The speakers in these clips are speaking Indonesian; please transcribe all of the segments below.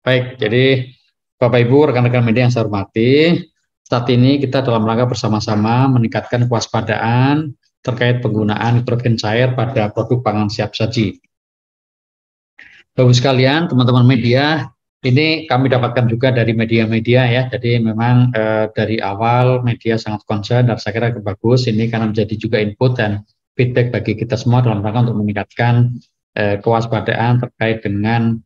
Baik, jadi Bapak Ibu, rekan-rekan media yang saya hormati, saat ini kita dalam rangka bersama-sama meningkatkan kewaspadaan terkait penggunaan nitrogen cair pada produk pangan siap saji. Bapak sekalian, teman-teman media, ini kami dapatkan juga dari media-media ya. Jadi memang dari awal media sangat concern dan saya kira bagus ini karena menjadi juga input dan feedback bagi kita semua dalam rangka untuk meningkatkan kewaspadaan terkait dengan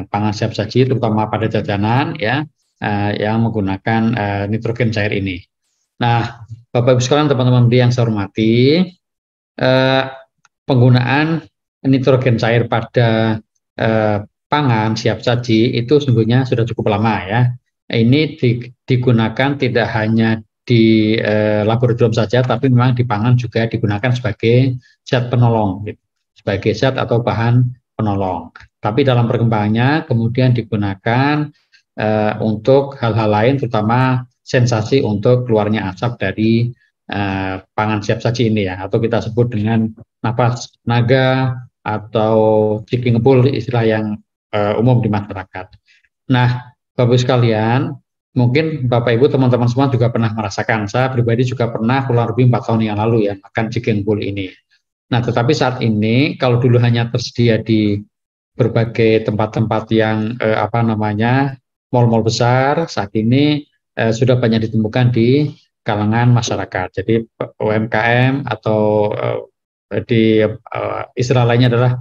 pangan siap saji, terutama pada jajanan ya yang menggunakan nitrogen cair ini. Nah, Bapak Ibu sekalian, teman-teman media yang saya hormati, penggunaan nitrogen cair pada pangan siap saji itu sesungguhnya sudah cukup lama ya. Ini digunakan tidak hanya di laboratorium saja, tapi memang di pangan juga digunakan sebagai zat penolong, gitu. Sebagai zat atau bahan penolong. Tapi dalam perkembangannya kemudian digunakan untuk hal-hal lain, terutama sensasi untuk keluarnya asap dari pangan siap saji ini ya, atau kita sebut dengan napas naga atau ciki ngebul, istilah yang umum di masyarakat. Nah, Bapak sekalian, mungkin Bapak Ibu teman-teman semua juga pernah merasakan, saya pribadi juga pernah kurang lebih 4 tahun yang lalu ya makan ciki ngebul ini. Nah, tetapi saat ini kalau dulu hanya tersedia di berbagai tempat-tempat yang mal-mal besar, saat ini sudah banyak ditemukan di kalangan masyarakat. Jadi UMKM atau di istilah lainnya adalah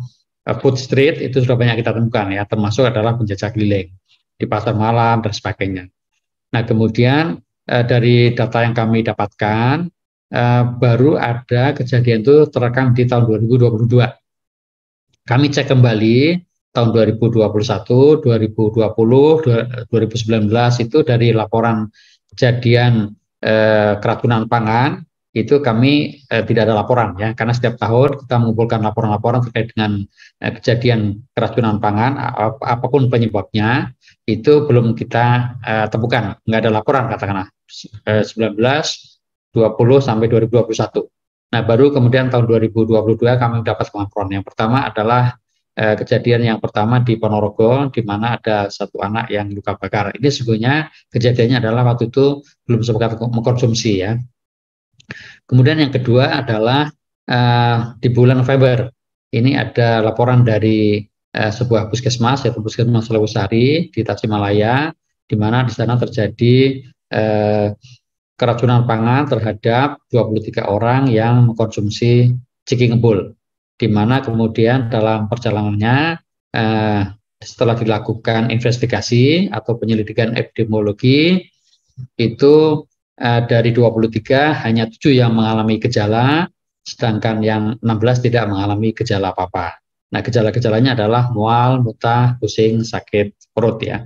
food street itu sudah banyak kita temukan ya, termasuk adalah penjajah keliling di pasar malam dan sebagainya. Nah, kemudian dari data yang kami dapatkan baru ada kejadian itu terekam di tahun 2022. Kami cek kembali tahun 2021, 2020, 2019 itu dari laporan kejadian keracunan pangan itu kami tidak ada laporan ya, karena setiap tahun kita mengumpulkan laporan-laporan terkait dengan kejadian keracunan pangan apapun penyebabnya itu belum kita temukan, nggak ada laporan katakanlah 19, 20 sampai 2021. Nah, baru kemudian tahun 2022 kami dapat laporan. Yang pertama adalah kejadian yang pertama di Ponorogo, di mana ada satu anak yang luka bakar. Ini sebenarnya kejadiannya adalah waktu itu belum sempat mengkonsumsi ya. Kemudian yang kedua adalah di bulan November. Ini ada laporan dari sebuah puskesmas, yaitu Puskesmas Selewusari di Tasikmalaya, di mana di sana terjadi keracunan pangan terhadap 23 orang yang mengkonsumsi ciki ngebul, di mana kemudian dalam perjalanannya setelah dilakukan investigasi atau penyelidikan epidemiologi itu dari 23 hanya 7 yang mengalami gejala, sedangkan yang 16 tidak mengalami gejala apa-apa. Nah, gejala-gejalanya adalah mual, muntah, pusing, sakit perut ya.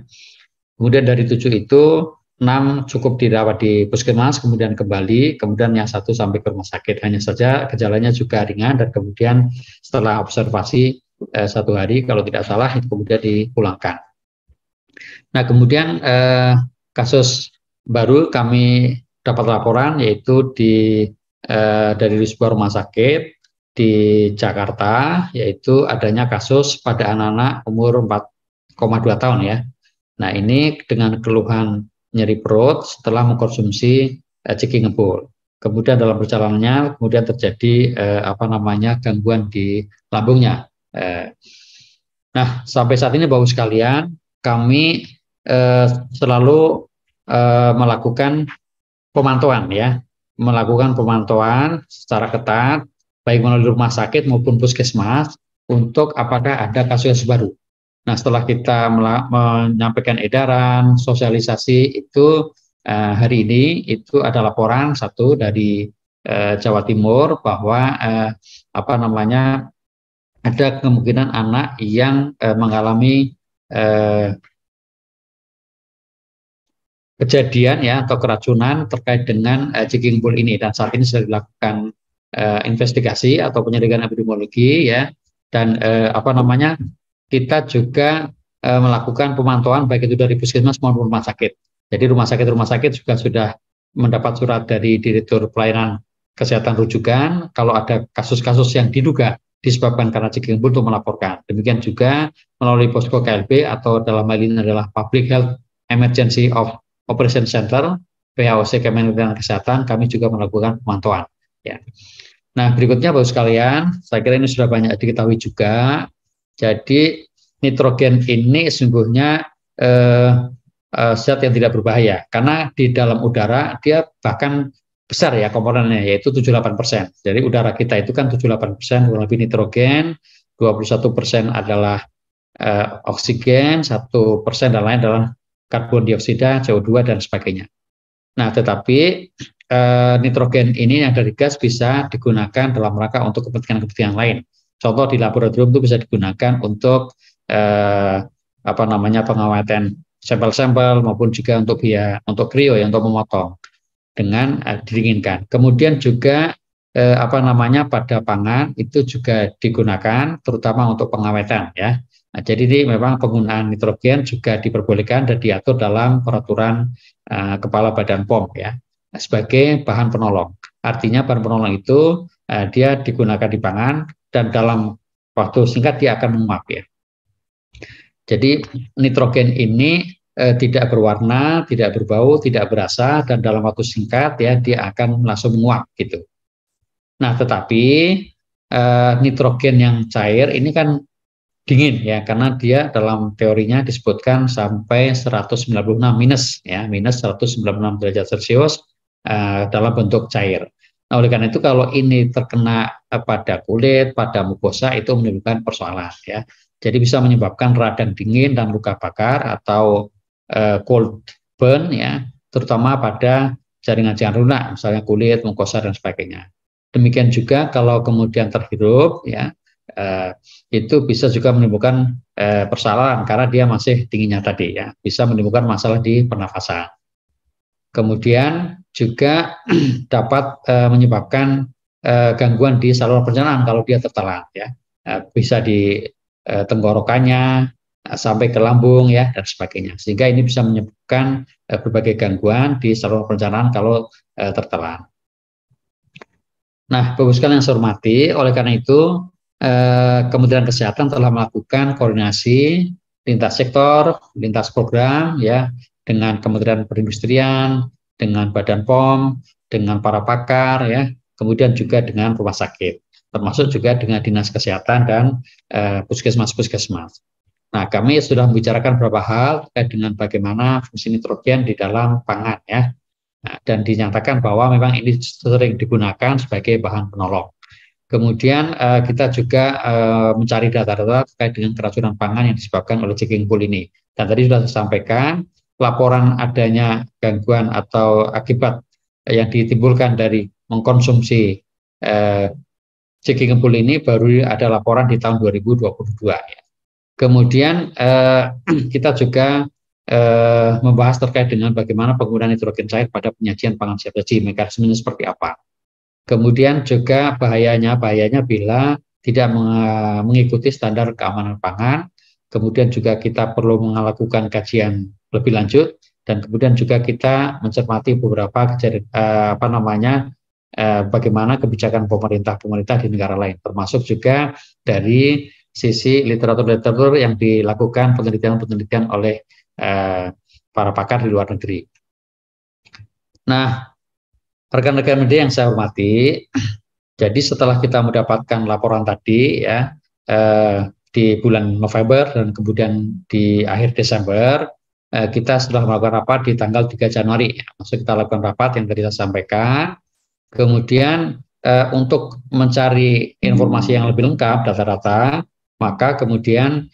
Kemudian dari 7 itu 6 cukup dirawat di puskesmas, kemudian kembali, kemudian yang 1 sampai ke rumah sakit. Hanya saja gejalanya juga ringan dan kemudian setelah observasi 1 hari, kalau tidak salah, itu kemudian dipulangkan. Nah, kemudian kasus baru kami dapat laporan yaitu dari sebuah rumah sakit di Jakarta, yaitu adanya kasus pada anak-anak umur 4,2 tahun ya. Nah, ini dengan keluhan nyeri perut setelah mengkonsumsi ciki ngebul. Kemudian dalam perjalanannya kemudian terjadi gangguan di lambungnya. Nah, sampai saat ini Bapak sekalian, kami selalu melakukan pemantauan ya, melakukan pemantauan secara ketat baik melalui rumah sakit maupun puskesmas untuk apakah ada kasus baru. Nah, setelah kita menyampaikan edaran, sosialisasi itu hari ini itu ada laporan satu dari Jawa Timur bahwa ada kemungkinan anak yang mengalami kejadian ya atau keracunan terkait dengan ciki ngebul ini, dan saat ini sudah dilakukan investigasi atau penyelidikan epidemiologi ya, dan kita juga melakukan pemantauan baik itu dari puskesmas maupun rumah sakit. Jadi rumah sakit juga sudah mendapat surat dari Direktur Pelayanan Kesehatan Rujukan kalau ada kasus-kasus yang diduga disebabkan karena checking pool untuk melaporkan. Demikian juga melalui posko KLB atau dalam hal ini adalah Public Health Emergency of Operation Center PHOC Kementerian Kesehatan, kami juga melakukan pemantauan. Ya. Nah, berikutnya Bapak sekalian, saya kira ini sudah banyak diketahui juga. Jadi nitrogen ini sesungguhnya zat yang tidak berbahaya karena di dalam udara dia bahkan besar ya komponennya, yaitu 78%. Jadi udara kita itu kan 78% kurang lebih nitrogen, 21% adalah oksigen, 1% dan lain adalah karbon dioksida, CO2 dan sebagainya. Nah, tetapi nitrogen ini yang dari gas bisa digunakan dalam rangka untuk kepentingan-kepentingan lain. Contoh di laboratorium itu bisa digunakan untuk pengaweten sampel-sampel maupun juga untuk krio ya, untuk memotong dengan didinginkan. Kemudian juga pada pangan itu juga digunakan terutama untuk pengawetan ya. Nah, jadi ini memang penggunaan nitrogen juga diperbolehkan dan diatur dalam peraturan Kepala Badan POM ya sebagai bahan penolong. Artinya bahan penolong itu dia digunakan di pangan dan dalam waktu singkat dia akan menguap ya. Jadi nitrogen ini tidak berwarna, tidak berbau, tidak berasa, dan dalam waktu singkat ya dia akan langsung menguap gitu. Nah, tetapi nitrogen yang cair ini kan dingin ya, karena dia dalam teorinya disebutkan sampai 196 minus 196 derajat Celcius dalam bentuk cair. Nah, oleh karena itu kalau ini terkena pada kulit, pada mukosa itu menimbulkan persoalan ya. Jadi bisa menyebabkan radang dingin dan luka bakar atau cold burn ya, terutama pada jaringan-jaringan lunak, misalnya kulit, mukosa dan sebagainya. Demikian juga kalau kemudian terhirup ya, itu bisa juga menimbulkan persoalan karena dia masih dinginnya tadi ya, bisa menimbulkan masalah di pernafasan. Kemudian juga dapat menyebabkan gangguan di saluran pencernaan kalau dia tertelan ya, bisa di tenggorokannya sampai ke lambung ya dan sebagainya, sehingga ini bisa menyebabkan berbagai gangguan di saluran pencernaan kalau tertelan. Nah, Bapak sekalian yang saya hormati, oleh karena itu Kementerian Kesehatan telah melakukan koordinasi lintas sektor, lintas program ya dengan Kementerian Perindustrian, dengan Badan POM, dengan para pakar ya, kemudian juga dengan rumah sakit, termasuk juga dengan Dinas Kesehatan dan puskesmas-puskesmas. Nah, kami sudah membicarakan beberapa hal terkait dengan bagaimana fungsi nitrogen di dalam pangan ya. Nah, dan dinyatakan bahwa memang ini sering digunakan sebagai bahan penolong. Kemudian kita juga mencari data-data terkait dengan keracunan pangan yang disebabkan oleh checking pool ini. Dan tadi sudah saya sampaikan, laporan adanya gangguan atau akibat yang ditimbulkan dari mengkonsumsi checking pool ini baru ada laporan di tahun 2022. Ya. Kemudian kita juga membahas terkait dengan bagaimana penggunaan nitrogen cair pada penyajian pangan siap saji, mekanismenya seperti apa. Kemudian juga bahayanya bila tidak mengikuti standar keamanan pangan. Kemudian juga kita perlu melakukan kajian lebih lanjut dan kemudian juga kita mencermati beberapa bagaimana kebijakan pemerintah di negara lain, termasuk juga dari sisi literatur yang dilakukan penelitian oleh para pakar di luar negeri. Nah, rekan-rekan media yang saya hormati, jadi setelah kita mendapatkan laporan tadi ya di bulan November dan kemudian di akhir Desember, kita sudah melakukan rapat di tanggal 3 Januari. Maksud kita lakukan rapat yang tadi saya sampaikan. Kemudian untuk mencari informasi yang lebih lengkap, data-data, maka kemudian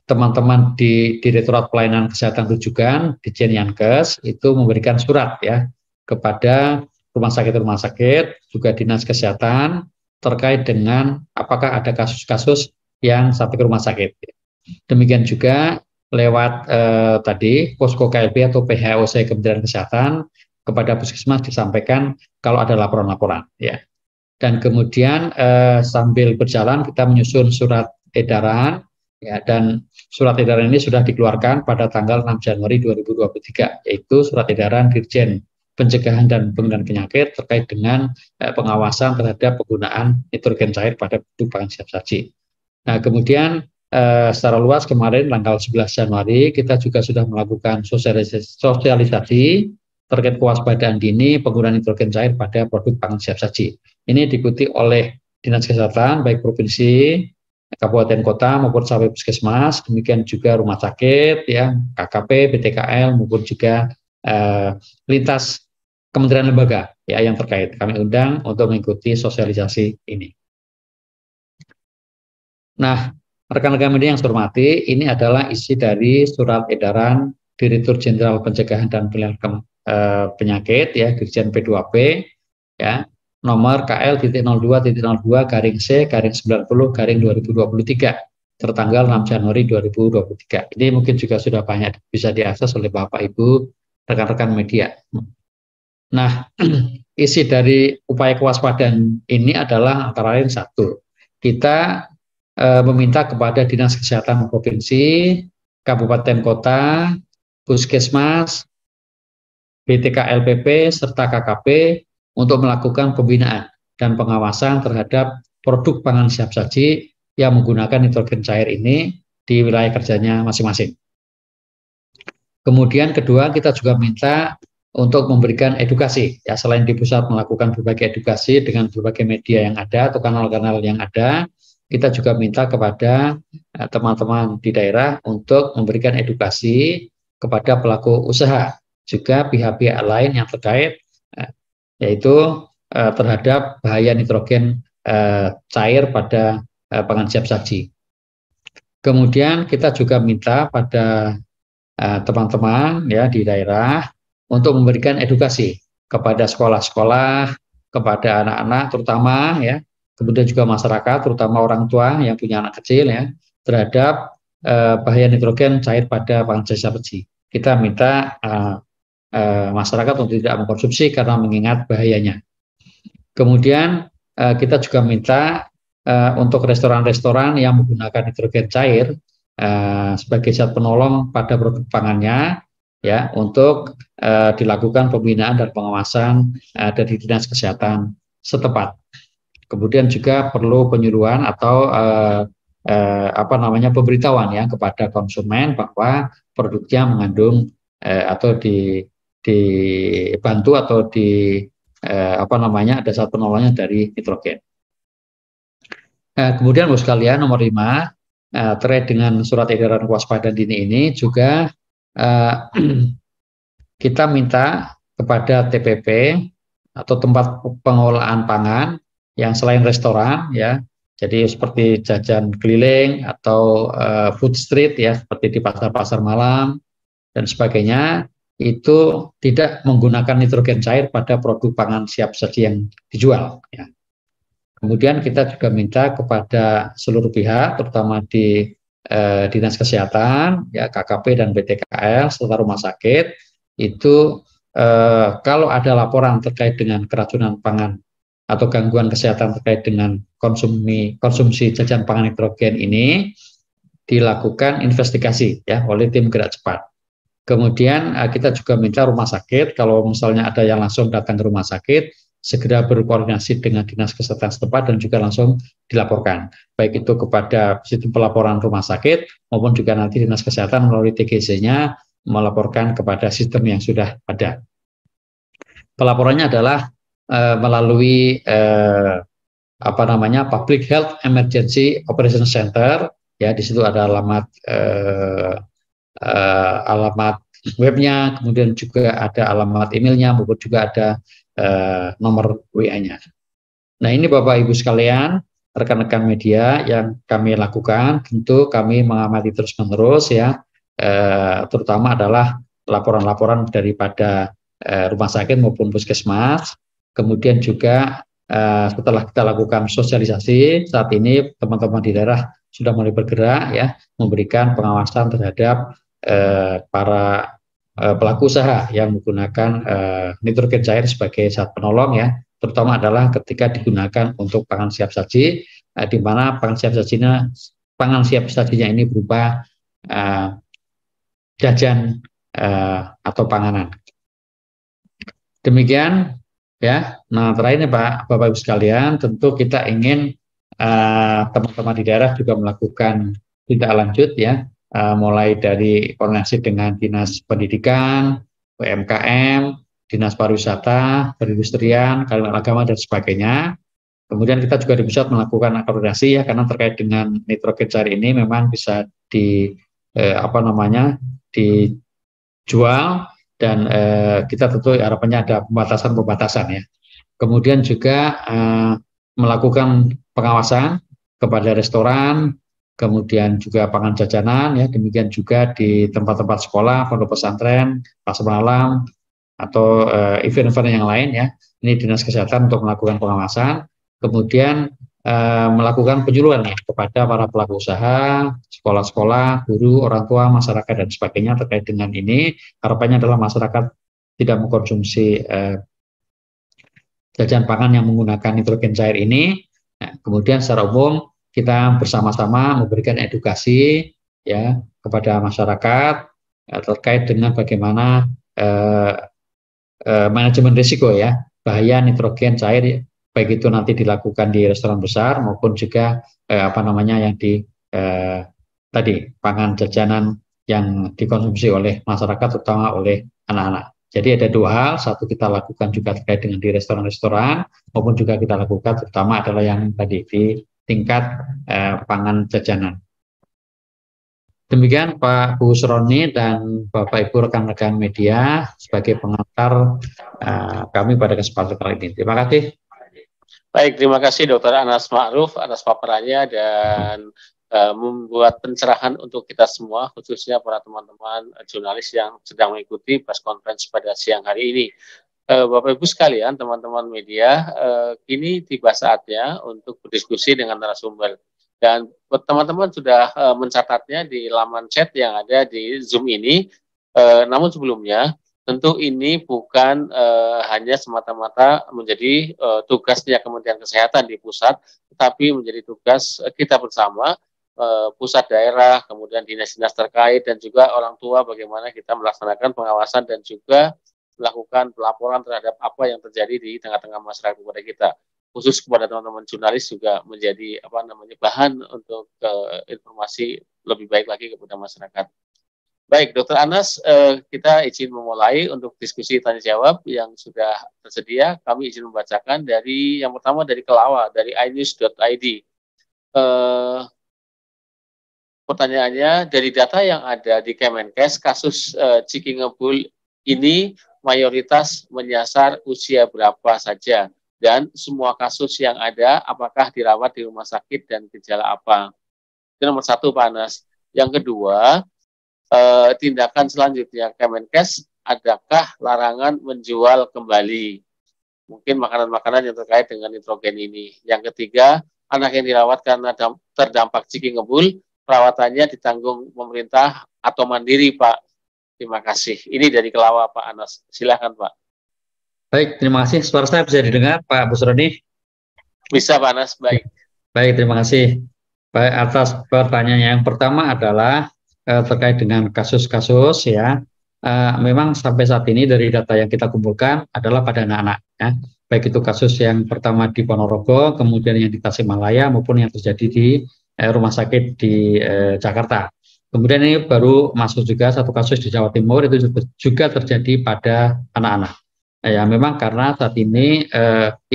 teman-teman di Direktorat Pelayanan Kesehatan Rujukan, Ditjen Yankes, itu memberikan surat ya kepada rumah sakit, juga Dinas Kesehatan terkait dengan apakah ada kasus-kasus yang sampai ke rumah sakit. Demikian juga lewat tadi posko KLB atau PHOC Kementerian Kesehatan kepada puskesmas disampaikan kalau ada laporan-laporan ya. Dan kemudian sambil berjalan kita menyusun surat edaran ya, dan surat edaran ini sudah dikeluarkan pada tanggal 6 Januari 2023, yaitu surat edaran Dirjen Pencegahan dan Pengendalian Penyakit terkait dengan pengawasan terhadap penggunaan nitrogen cair pada produk pangan siap saji. Nah, kemudian secara luas kemarin tanggal 11 Januari kita juga sudah melakukan sosialisasi terkait kewaspadaan dini penggunaan nitrogen cair pada produk pangan siap saji. Ini diikuti oleh Dinas Kesehatan baik provinsi, kabupaten kota maupun sampai puskesmas, demikian juga rumah sakit, ya, KKP, BTKL maupun juga lintas kementerian lembaga ya yang terkait. Kami undang untuk mengikuti sosialisasi ini. Nah, rekan-rekan media yang saya hormati, ini adalah isi dari surat edaran Direktur Jenderal Pencegahan dan Pengendalian Penyakit ya Dirjen P2P ya nomor KL.02.02/C/90/2023 tertanggal 6 Januari 2023. Ini mungkin juga sudah banyak bisa diakses oleh Bapak Ibu rekan-rekan media. Nah, isi dari upaya kewaspadaan ini adalah antara lain satu, kita meminta kepada Dinas Kesehatan Provinsi, Kabupaten Kota, Puskesmas, BTK-LPP, serta KKP untuk melakukan pembinaan dan pengawasan terhadap produk pangan siap saji yang menggunakan nitrogen cair ini di wilayah kerjanya masing-masing. Kemudian kedua, kita juga minta untuk memberikan edukasi, ya selain di pusat melakukan berbagai edukasi dengan berbagai media yang ada atau kanal-kanal yang ada, kita juga minta kepada teman-teman di daerah untuk memberikan edukasi kepada pelaku usaha, juga pihak-pihak lain yang terkait, yaitu terhadap bahaya nitrogen cair pada pangan siap saji. Kemudian kita juga minta pada teman-teman ya di daerah untuk memberikan edukasi kepada sekolah-sekolah, kepada anak-anak terutama ya, kemudian juga masyarakat terutama orang tua yang punya anak kecil ya terhadap bahaya nitrogen cair pada pangan siap saji. Kita minta masyarakat untuk tidak mengkonsumsi karena mengingat bahayanya. Kemudian kita juga minta untuk restoran-restoran yang menggunakan nitrogen cair sebagai zat penolong pada produk pangannya, ya, untuk dilakukan pembinaan dan pengawasan dari Dinas Kesehatan setempat. Kemudian juga perlu penyuluhan atau pemberitahuan ya kepada konsumen bahwa produknya mengandung atau dibantu atau ada zat penolongnya dari nitrogen. Kemudian Bapak sekalian, nomor 5 terkait dengan surat edaran kewaspadaan dini ini juga kita minta kepada TPP atau tempat pengolahan pangan yang selain restoran ya, jadi seperti jajan keliling atau food street ya, seperti di pasar-pasar malam dan sebagainya, itu tidak menggunakan nitrogen cair pada produk pangan siap saji yang dijual ya. Kemudian kita juga minta kepada seluruh pihak, terutama di Dinas Kesehatan, ya KKP dan BTKL serta rumah sakit, itu kalau ada laporan terkait dengan keracunan pangan atau gangguan kesehatan terkait dengan konsumsi jajan pangan nitrogen ini, dilakukan investigasi ya oleh tim gerak cepat. Kemudian kita juga minta rumah sakit, kalau misalnya ada yang langsung datang ke rumah sakit, segera berkoordinasi dengan Dinas Kesehatan setempat dan juga langsung dilaporkan, baik itu kepada sistem pelaporan rumah sakit maupun juga nanti Dinas Kesehatan melalui TGC-nya melaporkan kepada sistem yang sudah ada. Pelaporannya adalah melalui Public Health Emergency Operation Center ya, di situ ada alamat webnya, kemudian juga ada alamat emailnya maupun juga ada nomor WA-nya. Nah, ini Bapak Ibu sekalian, rekan-rekan media yang kami lakukan, tentu kami mengamati terus-menerus ya, terutama adalah laporan-laporan daripada rumah sakit maupun puskesmas. Kemudian juga setelah kita lakukan sosialisasi, saat ini teman-teman di daerah sudah mulai bergerak ya, memberikan pengawasan terhadap para pelaku usaha yang menggunakan nitrogen cair sebagai zat penolong ya, terutama adalah ketika digunakan untuk pangan siap saji, di mana pangan siap sajinya ini berupa jajan atau panganan. Demikian ya. Nah, terakhir nih Pak, Bapak Ibu sekalian, tentu kita ingin teman-teman di daerah juga melakukan tindak lanjut ya, mulai dari koordinasi dengan Dinas Pendidikan, UMKM, Dinas Pariwisata, Perindustrian, Kementerian Agama dan sebagainya. Kemudian kita juga di pusat melakukan koordinasi ya, karena terkait dengan nitrogen cair ini memang bisa dijual dan kita tentu harapannya ada pembatasan-pembatasan ya. Kemudian juga melakukan pengawasan kepada restoran, kemudian juga pangan jajanan ya, demikian juga di tempat-tempat sekolah, pondok pesantren, pasar malam atau event-event yang lain ya. Ini Dinas Kesehatan untuk melakukan pengawasan, kemudian melakukan penyuluhan ya, kepada para pelaku usaha, sekolah-sekolah, guru, orang tua, masyarakat dan sebagainya terkait dengan ini. Harapannya adalah masyarakat tidak mengkonsumsi jajan pangan yang menggunakan nitrogen cair ini. Nah, kemudian secara umum kita bersama-sama memberikan edukasi ya kepada masyarakat terkait dengan bagaimana manajemen risiko ya bahaya nitrogen cair, baik itu nanti dilakukan di restoran besar maupun juga yang di tadi pangan jajanan yang dikonsumsi oleh masyarakat, terutama oleh anak-anak. Jadi ada dua hal, satu kita lakukan juga terkait dengan di restoran-restoran, maupun juga kita lakukan terutama adalah yang tadi di tingkat pangan jajanan. Demikian Pak Busroni dan Bapak Ibu rekan-rekan media sebagai pengantar kami pada kesempatan kali ini. Terima kasih. Baik, terima kasih Dr. Anas Ma'ruf atas paparannya dan membuat pencerahan untuk kita semua, khususnya para teman-teman jurnalis yang sedang mengikuti press conference pada siang hari ini. Bapak Ibu sekalian, teman-teman media, kini tiba saatnya untuk berdiskusi dengan narasumber. Dan teman-teman sudah mencatatnya di laman chat yang ada di Zoom ini. Namun sebelumnya, tentu ini bukan hanya semata-mata menjadi tugasnya Kementerian Kesehatan di pusat, tetapi menjadi tugas kita bersama, pusat daerah, kemudian dinas-dinas terkait, dan juga orang tua, bagaimana kita melaksanakan pengawasan dan juga melakukan pelaporan terhadap apa yang terjadi di tengah-tengah masyarakat kepada kita. Khusus kepada teman-teman jurnalis juga menjadi bahan untuk informasi lebih baik lagi kepada masyarakat. Baik, Dr. Anas, kita izin memulai untuk diskusi tanya jawab yang sudah tersedia. Kami izin membacakan dari yang pertama dari Kelawa, dari inews.id. Pertanyaannya, dari data yang ada di Kemenkes, kasus Cikingebul ini mayoritas menyasar usia berapa saja? Dan semua kasus yang ada, apakah dirawat di rumah sakit dan gejala apa? Itu nomor satu, Pak Anas. Yang kedua, tindakan selanjutnya Kemenkes, adakah larangan menjual kembali mungkin makanan-makanan yang terkait dengan nitrogen ini? Yang ketiga, anak yang dirawat karena terdampak Cikingebul, perawatannya ditanggung pemerintah atau mandiri, Pak? Terima kasih. Ini dari Kelawa, Pak Anas. Silakan, Pak. Baik, terima kasih. Suara saya bisa didengar, Pak Busroni? Bisa, Pak Anas. Baik. Baik, terima kasih. Baik, atas pertanyaan yang pertama adalah terkait dengan kasus-kasus ya. Memang sampai saat ini dari data yang kita kumpulkan adalah pada anak-anak ya. Baik itu kasus yang pertama di Ponorogo, kemudian yang di Tasikmalaya maupun yang terjadi di rumah sakit di Jakarta. Kemudian ini baru masuk juga satu kasus di Jawa Timur, itu juga terjadi pada anak-anak. Ya, memang karena saat ini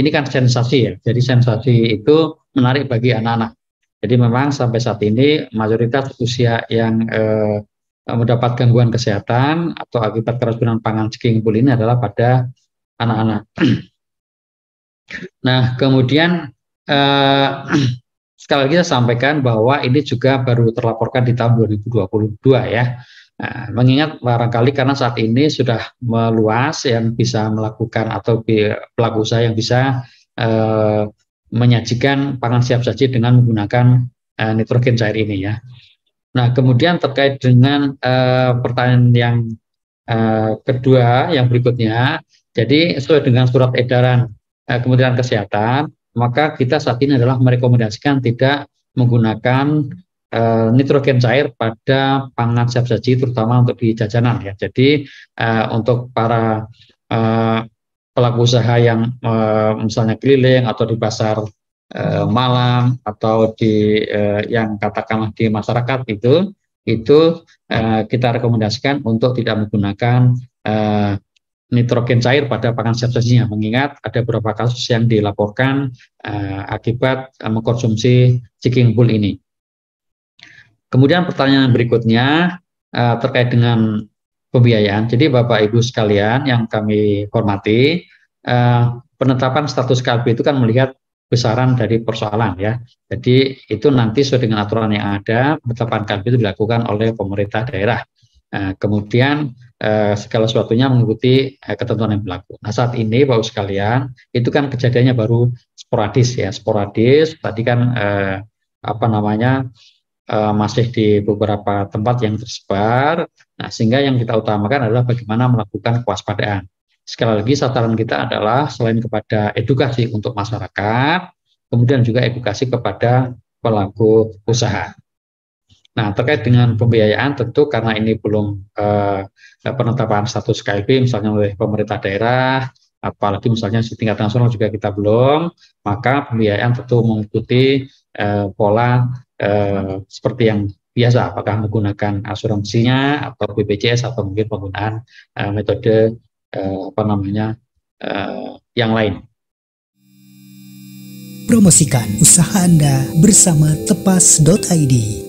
kan sensasi ya. Jadi sensasi itu menarik bagi anak-anak. Jadi memang sampai saat ini mayoritas usia yang mendapat gangguan kesehatan atau akibat keracunan pangan Cikingebul ini adalah pada anak-anak. Nah, kemudian sekali lagi saya sampaikan bahwa ini juga baru terlaporkan di tahun 2022 ya. Nah, mengingat barangkali karena saat ini sudah meluas yang bisa melakukan atau pelaku usaha yang bisa menyajikan pangan siap saji dengan menggunakan nitrogen cair ini ya. Nah, kemudian terkait dengan pertanyaan yang kedua, yang berikutnya, jadi sesuai dengan surat edaran Kementerian Kesehatan, maka kita saat ini adalah merekomendasikan tidak menggunakan nitrogen cair pada pangan siap saji, terutama untuk di jajanan ya. Jadi untuk para pelaku usaha yang misalnya keliling atau di pasar malam atau di yang katakanlah di masyarakat itu kita rekomendasikan untuk tidak menggunakan nitrogen cair pada pakan siap sajinya, mengingat ada beberapa kasus yang dilaporkan akibat mengkonsumsi Chicken Bull ini. Kemudian pertanyaan berikutnya terkait dengan pembiayaan. Jadi Bapak Ibu sekalian yang kami hormati, penetapan status KLB itu kan melihat besaran dari persoalan ya. Jadi itu nanti sesuai dengan aturan yang ada, penetapan KLB itu dilakukan oleh pemerintah daerah. Kemudian segala sesuatunya mengikuti ketentuan yang berlaku. Nah saat ini Bapak sekalian itu kan kejadiannya baru sporadis ya, sporadis. Tadi kan masih di beberapa tempat yang tersebar. Nah sehingga yang kita utamakan adalah bagaimana melakukan kewaspadaan. Sekali lagi sasaran kita adalah selain kepada edukasi untuk masyarakat, kemudian juga edukasi kepada pelaku usaha. Nah, terkait dengan pembiayaan tentu karena ini belum penetapan status KLB misalnya oleh pemerintah daerah, apalagi misalnya di tingkat nasional juga kita belum, maka pembiayaan tentu mengikuti pola seperti yang biasa, apakah menggunakan asuransinya atau BPJS atau mungkin penggunaan metode yang lain. Promosikan usaha Anda bersama tepas.id.